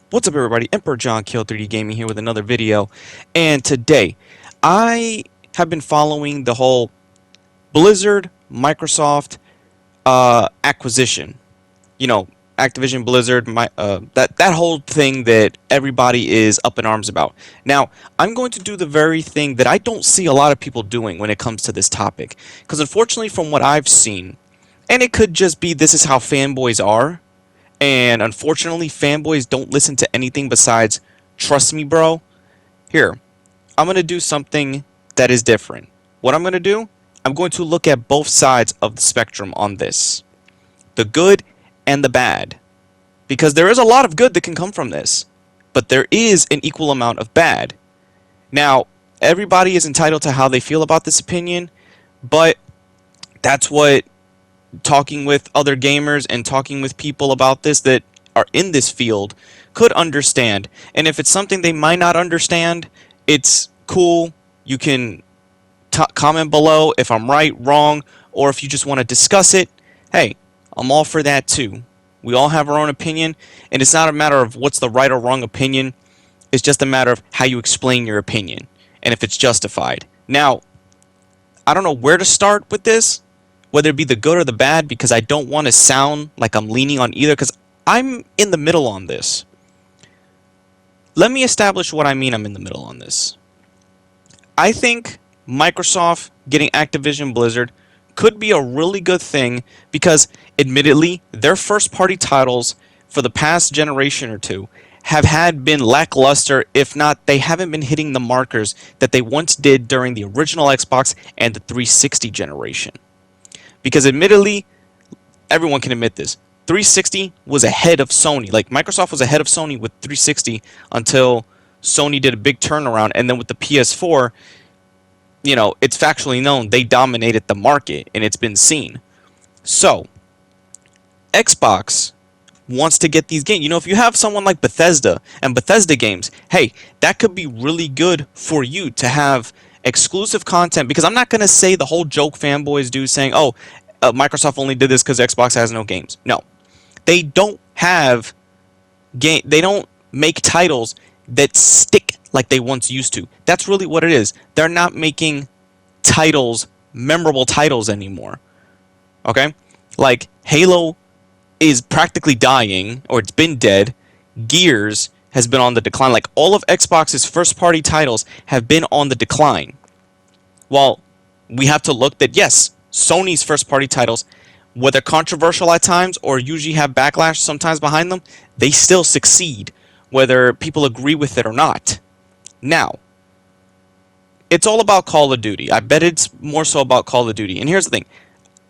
What's up, everybody? Emperor John Kill 3D Gaming here with another video, and today I have been following the whole Blizzard Microsoft acquisition. You know, Activision Blizzard, that whole thing that everybody is up in arms about. Now, I'm going to do the very thing that I don't see a lot of people doing when it comes to this topic, because unfortunately, from what I've seen, and it could just be this is how fanboys are. And unfortunately, fanboys don't listen to anything besides, trust me, bro. Here, I'm going to do something that is different. What I'm going to do, I'm going to look at both sides of the spectrum on this. The good and the bad. Because there is a lot of good that can come from this. But there is an equal amount of bad. Now, everybody is entitled to how they feel about this opinion. But that's what talking with other gamers and talking with people about this that are in this field could understand. And if it's something they might not understand, it's cool. You can comment below if I'm right, wrong, or if you just want to discuss it. Hey, I'm all for that too. We all have our own opinion, and it's not a matter of what's the right or wrong opinion. It's just a matter of how you explain your opinion and if it's justified. Now, I don't know where to start with this, whether it be the good or the bad, because I don't want to sound like I'm leaning on either, because I'm in the middle on this. Let me establish what I mean I'm in the middle on this. I think Microsoft getting Activision-Blizzard could be a really good thing because, admittedly, their first-party titles for the past generation or two have been lackluster. If not, they haven't been hitting the markers that they once did during the original Xbox and the 360 generation. Because admittedly, everyone can admit this, 360 was ahead of Sony. Like, Microsoft was ahead of Sony with 360 until Sony did a big turnaround. And then with the PS4, you know, it's factually known they dominated the market, and it's been seen. So, Xbox wants to get these games. You know, if you have someone like Bethesda and Bethesda games, hey, that could be really good for you to have exclusive content, because I'm not going to say the whole joke fanboys do saying, oh, Microsoft only did this because Xbox has no games. No. They don't have they don't make titles that stick like they once used to. That's really what it is. They're not making titles, memorable titles anymore. Okay? Like Halo is practically dying, or it's been dead. Gears has been on the decline. Like, all of Xbox's first-party titles have been on the decline. While we have to look that, yes, Sony's first-party titles, whether controversial at times or usually have backlash sometimes behind them, they still succeed, whether people agree with it or not. Now, it's all about Call of Duty. I bet it's more so about Call of Duty. And here's the thing.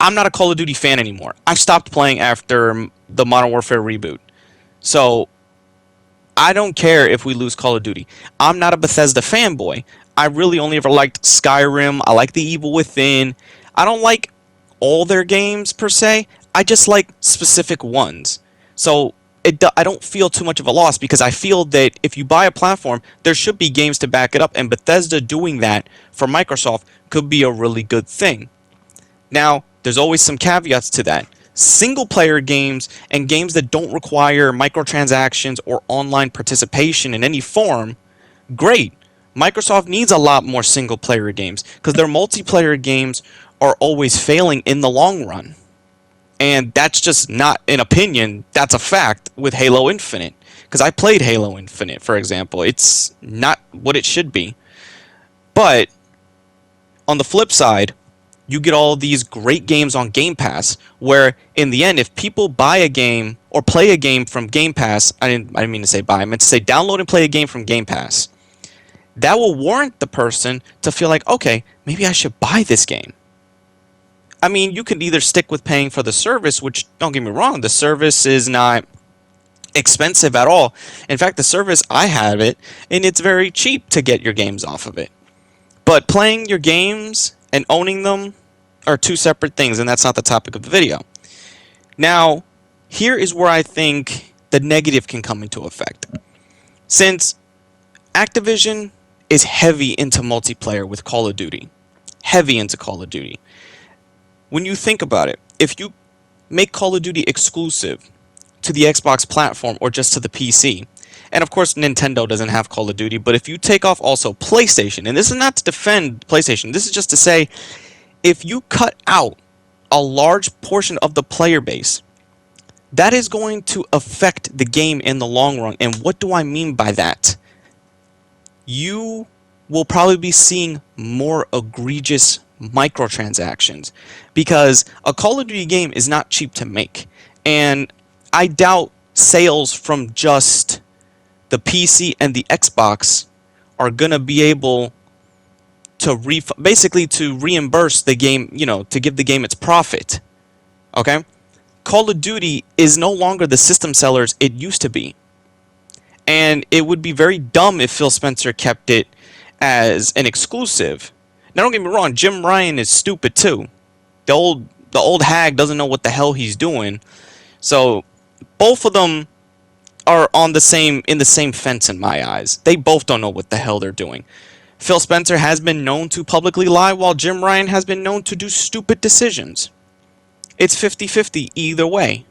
I'm not a Call of Duty fan anymore. I stopped playing after the Modern Warfare reboot. So, I don't care if we lose Call of Duty. I'm not a Bethesda fanboy. I really only ever liked Skyrim. I like The Evil Within. I don't like all their games, per se. I just like specific ones. So, I don't feel too much of a loss, because I feel that if you buy a platform, there should be games to back it up. And Bethesda doing that for Microsoft could be a really good thing. Now, there's always some caveats to that. Single-player games and games that don't require microtransactions or online participation in any form, great. Microsoft needs a lot more single-player games, because their multiplayer games are always failing in the long run. And that's just not an opinion, that's a fact with Halo Infinite. Because I played Halo Infinite, for example. It's not what it should be. But, on the flip side, you get all these great games on Game Pass, where in the end, if people buy a game or play a game from Game Pass, I didn't mean to say buy, I meant to say download and play a game from Game Pass, that will warrant the person to feel like, okay, maybe I should buy this game. I mean, you could either stick with paying for the service, which, don't get me wrong, the service is not expensive at all. In fact, the service, I have it, and it's very cheap to get your games off of it. But playing your games and owning them are two separate things, and that's not the topic of the video. Now, here is where I think the negative can come into effect. Since Activision is heavy into multiplayer with Call of Duty, heavy into Call of Duty, when you think about it, if you make Call of Duty exclusive to the Xbox platform or just to the PC, and of course Nintendo doesn't have Call of Duty, but if you take off also PlayStation, and this is not to defend PlayStation, this is just to say, if you cut out a large portion of the player base, that is going to affect the game in the long run. And what do I mean by that? You will probably be seeing more egregious microtransactions, because a Call of Duty game is not cheap to make. And I doubt sales from just the PC and the Xbox are going to be able to basically to reimburse the game, to give the game its profit. Okay? Call of Duty is no longer the system sellers it used to be. And it would be very dumb if Phil Spencer kept it as an exclusive. Now don't get me wrong, Jim Ryan is stupid too. The old hag doesn't know what the hell he's doing. So both of them are in the same fence in my eyes. They both don't know what the hell they're doing. Phil Spencer has been known to publicly lie, while Jim Ryan has been known to do stupid decisions. It's 50-50 either way.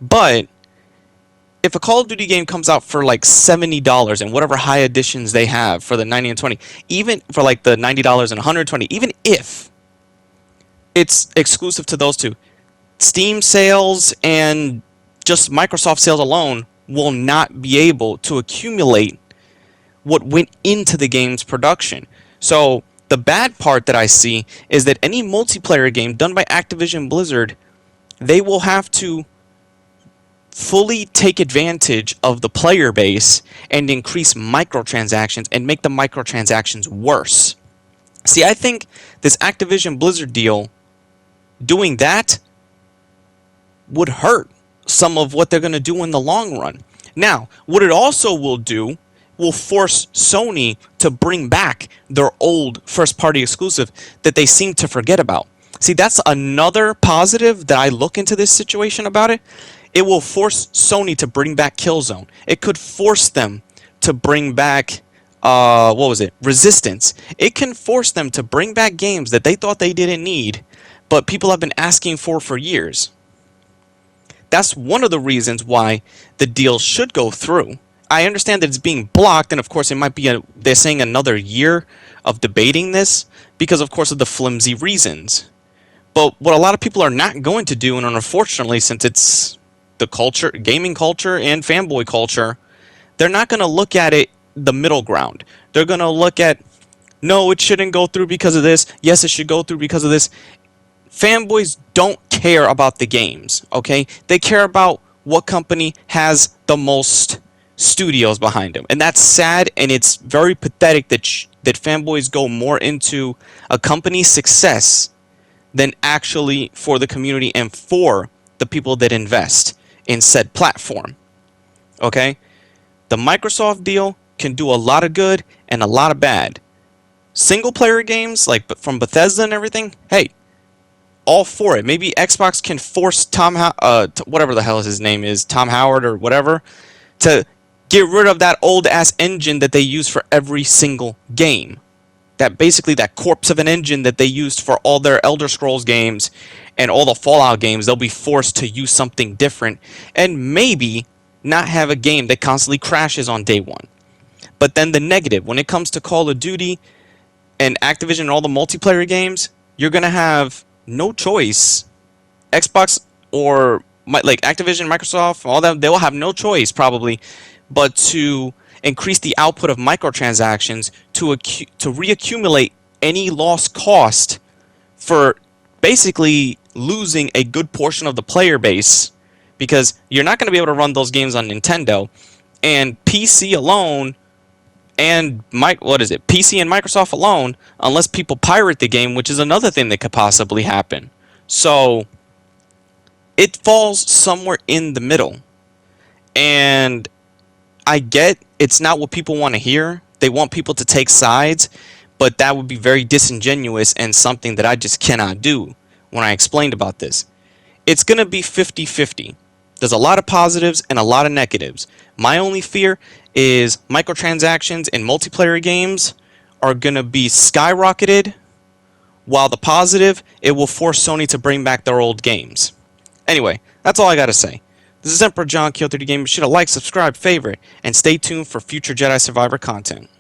But if a Call of Duty game comes out for like $70 and whatever high editions they have for the 90 and 20, even for like the $90 and 120, even if it's exclusive to those two, Steam sales and just Microsoft sales alone will not be able to accumulate what went into the game's production. So the bad part that I see is that any multiplayer game done by Activision-Blizzard, they will have to fully take advantage of the player base and increase microtransactions and make the microtransactions worse. See, I think this Activision-Blizzard deal, doing that, would hurt some of what they're going to do in the long run. Now, what it also will force Sony to bring back their old first-party exclusive that they seem to forget about. See, that's another positive that I look into this situation about it. It will force Sony to bring back Killzone. It could force them to bring back, Resistance. It can force them to bring back games that they thought they didn't need, but people have been asking for years. That's one of the reasons why the deal should go through. I understand that it's being blocked, and of course it might be they're saying another year of debating this because of course of the flimsy reasons. But what a lot of people are not going to do, and unfortunately since it's the culture, gaming culture and fanboy culture, they're not going to look at it the middle ground. They're going to look at, no, it shouldn't go through because of this. Yes, it should go through because of this. Fanboys don't care about the games, okay? They care about what company has the most studios behind them. And that's sad, and it's very pathetic that fanboys go more into a company's success than actually for the community and for the people that invest in said platform. Okay? The Microsoft deal can do a lot of good and a lot of bad. Single player games like from Bethesda and everything, hey, all for it. Maybe Xbox can force whatever the hell his name is, Tom Howard or whatever, to get rid of that old ass engine that they use for every single game. That corpse of an engine that they used for all their Elder Scrolls games and all the Fallout games, they'll be forced to use something different and maybe not have a game that constantly crashes on day one. But then the negative, when it comes to Call of Duty and Activision and all the multiplayer games, you're going to have no choice. Xbox or like Activision, Microsoft, all that, they will have no choice probably but to increase the output of microtransactions to reaccumulate any lost cost for basically losing a good portion of the player base, because you're not going to be able to run those games on Nintendo, and PC alone and PC and Microsoft alone, unless people pirate the game, which is another thing that could possibly happen. So it falls somewhere in the middle. And I get it's not what people want to hear. They want people to take sides, but that would be very disingenuous and something that I just cannot do when I explained about this. It's going to be 50-50. There's a lot of positives and a lot of negatives. My only fear is microtransactions in multiplayer games are going to be skyrocketed, while the positive, it will force Sony to bring back their old games. Anyway, that's all I got to say. This is Emperor John, Kill 30 Gamer. Be sure to like, subscribe, favorite, and stay tuned for future Jedi Survivor content.